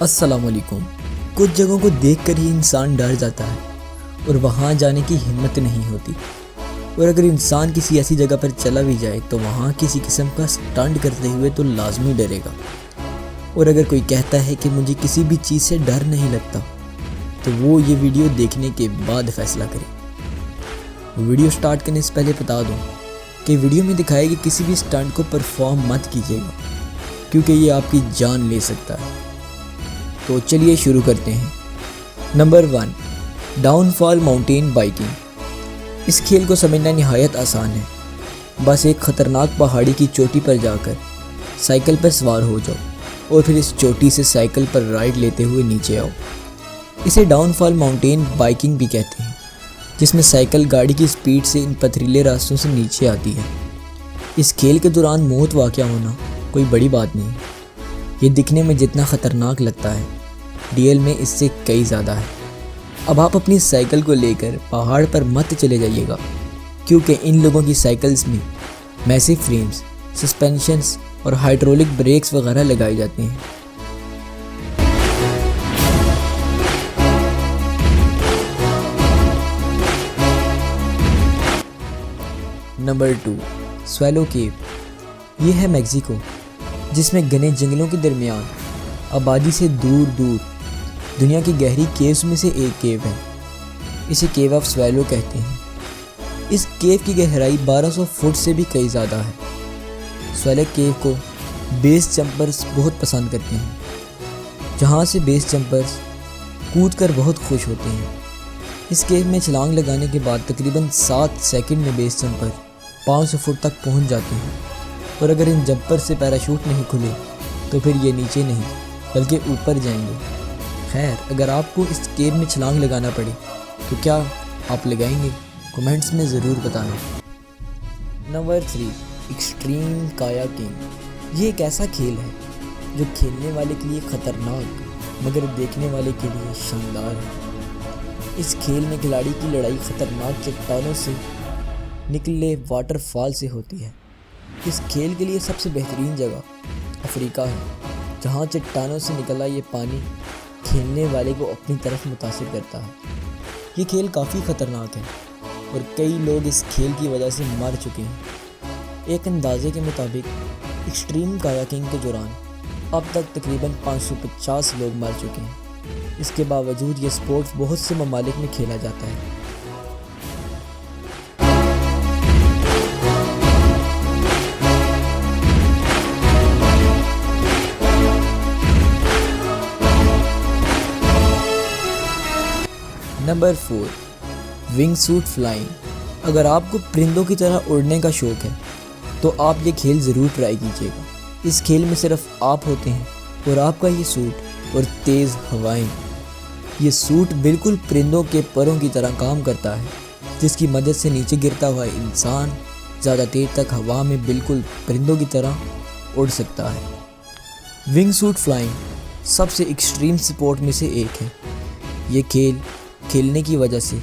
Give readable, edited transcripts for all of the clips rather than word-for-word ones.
السلام علیکم۔ کچھ جگہوں کو دیکھ کر ہی انسان ڈر جاتا ہے اور وہاں جانے کی ہمت نہیں ہوتی، اور اگر انسان کسی ایسی جگہ پر چلا بھی جائے تو وہاں کسی قسم کا سٹنٹ کرتے ہوئے تو لازمی ڈرے گا۔ اور اگر کوئی کہتا ہے کہ مجھے کسی بھی چیز سے ڈر نہیں لگتا تو وہ یہ ویڈیو دیکھنے کے بعد فیصلہ کرے۔ ویڈیو سٹارٹ کرنے سے پہلے بتا دوں کہ ویڈیو میں دکھائے گی کسی بھی سٹنٹ کو پرفارم مت کیجیے گا، کیونکہ یہ آپ کی جان لے سکتا ہے۔ تو چلیے شروع کرتے ہیں۔ نمبر 1، ڈاؤن فال ماؤنٹین بائیکنگ۔ اس کھیل کو سمجھنا نہایت آسان ہے۔ بس ایک خطرناک پہاڑی کی چوٹی پر جا کر سائیکل پر سوار ہو جاؤ اور پھر اس چوٹی سے سائیکل پر رائڈ لیتے ہوئے نیچے آؤ۔ اسے ڈاؤن فال ماؤنٹین بائیکنگ بھی کہتے ہیں، جس میں سائیکل گاڑی کی سپیڈ سے ان پتھریلے راستوں سے نیچے آتی ہے۔ اس کھیل کے دوران موت واقع ہونا کوئی بڑی بات نہیں۔ یہ دکھنے میں جتنا خطرناک لگتا ہے، ریئل میں اس سے کئی زیادہ ہے۔ اب آپ اپنی سائیکل کو لے کر پہاڑ پر مت چلے جائیے گا، کیونکہ ان لوگوں کی سائیکلز میں میسی فریمز، سسپینشنز اور ہائیڈرولک بریکس وغیرہ لگائی جاتی ہیں۔ نمبر 2، سویلو کیو۔ یہ ہے میکسیکو، جس میں گھنے جنگلوں کے درمیان آبادی سے دور دور دنیا کی گہری کیوز میں سے ایک کیو ہے۔ اسے کیو آف سویلو کہتے ہیں۔ اس کیو کی گہرائی 1200 فٹ سے بھی کئی زیادہ ہے۔ سویلو کیو کو بیس جمپرز بہت پسند کرتے ہیں، جہاں سے بیس جمپرز کود کر بہت خوش ہوتے ہیں۔ اس کیو میں چھلانگ لگانے کے بعد تقریباً 7 سیکنڈ میں بیس جمپر 500 فٹ تک پہنچ جاتے ہیں، اور اگر ان جمپر سے پیراشوٹ نہیں کھلے تو پھر یہ نیچے نہیں بلکہ اوپر جائیں گے۔ خیر، اگر آپ کو اس کیو میں چھلانگ لگانا پڑے تو کیا آپ لگائیں گے؟ کمنٹس میں ضرور بتانا۔ Number 3، extreme kayaking. یہ ایک ایسا کھیل ہے جو کھیلنے والے کے لیے خطرناک مگر دیکھنے والے کے لیے شاندار ہے۔ اس کھیل میں کھلاڑی کی لڑائی خطرناک چٹانوں سے نکلے واٹر فال سے ہوتی ہے۔ اس کھیل کے لیے سب سے بہترین جگہ افریقہ ہے، جہاں چٹانوں سے نکلا یہ پانی کھیلنے والے کو اپنی طرف متاثر کرتا ہے۔ یہ کھیل کافی خطرناک ہے اور کئی لوگ اس کھیل کی وجہ سے مر چکے ہیں۔ ایک اندازے کے مطابق ایکسٹریم کایاکنگ کے دوران اب تک تقریباً 550 لوگ مر چکے ہیں۔ اس کے باوجود یہ سپورٹ بہت سے ممالک میں کھیلا جاتا ہے۔ Number 4، wing suit flying. اگر آپ کو پرندوں کی طرح اڑنے کا شوق ہے تو آپ یہ کھیل ضرور ٹرائی کیجیے گا۔ اس کھیل میں صرف آپ ہوتے ہیں اور آپ کا یہ سوٹ اور تیز ہوائیں۔ یہ سوٹ بالکل پرندوں کے پروں کی طرح کام کرتا ہے، جس کی مدد سے نیچے گرتا ہوا انسان زیادہ دیر تک ہوا میں بالکل پرندوں کی طرح اڑ سکتا ہے۔ ونگ سوٹ فلائنگ سب سے ایکسٹریم سپورٹ میں سے ایک ہے۔ یہ کھیل کھیلنے کی وجہ سے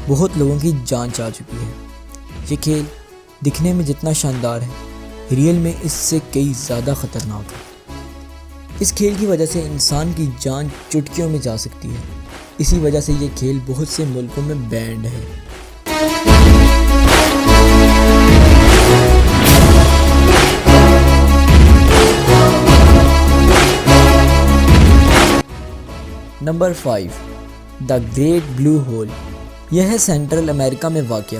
بہت لوگوں کی جان جا چکی ہے۔ یہ کھیل دکھنے میں جتنا شاندار ہے، ریئل میں اس سے کئی زیادہ خطرناک ہے۔ اس کھیل کی وجہ سے انسان کی جان چٹکیوں میں جا سکتی ہے۔ اسی وجہ سے یہ کھیل بہت سے ملکوں میں بینڈ ہے۔ Number 5، the great blue hole. یہ ہے سینٹرل امریکہ میں واقع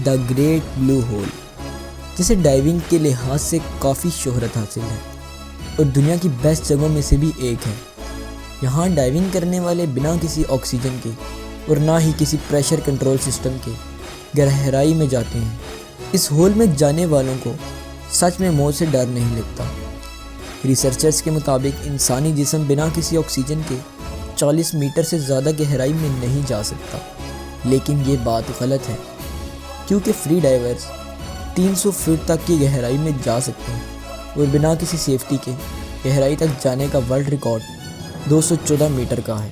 دا گریٹ بلو ہول، جسے ڈائیونگ کے لحاظ سے کافی شہرت حاصل ہے اور دنیا کی بیسٹ جگہوں میں سے بھی ایک ہے۔ یہاں ڈائیونگ کرنے والے بنا کسی آکسیجن کے اور نہ ہی کسی پریشر کنٹرول سسٹم کے گہرائی میں جاتے ہیں۔ اس ہول میں جانے والوں کو سچ میں موت سے ڈر نہیں لگتا۔ ریسرچرز کے مطابق انسانی جسم بنا کسی آکسیجن کے 40 میٹر سے زیادہ گہرائی میں نہیں جا سکتا، لیکن یہ بات غلط ہے، کیونکہ فری ڈائیورز 300 فٹ تک کی گہرائی میں جا سکتے ہیں اور بنا کسی سیفٹی کے گہرائی تک جانے کا ورلڈ ریکارڈ 214 میٹر کا ہے۔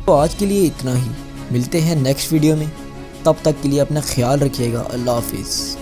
تو آج کے لیے اتنا ہی، ملتے ہیں نیکسٹ ویڈیو میں، تب تک کے لیے اپنا خیال رکھیے گا۔ اللہ حافظ۔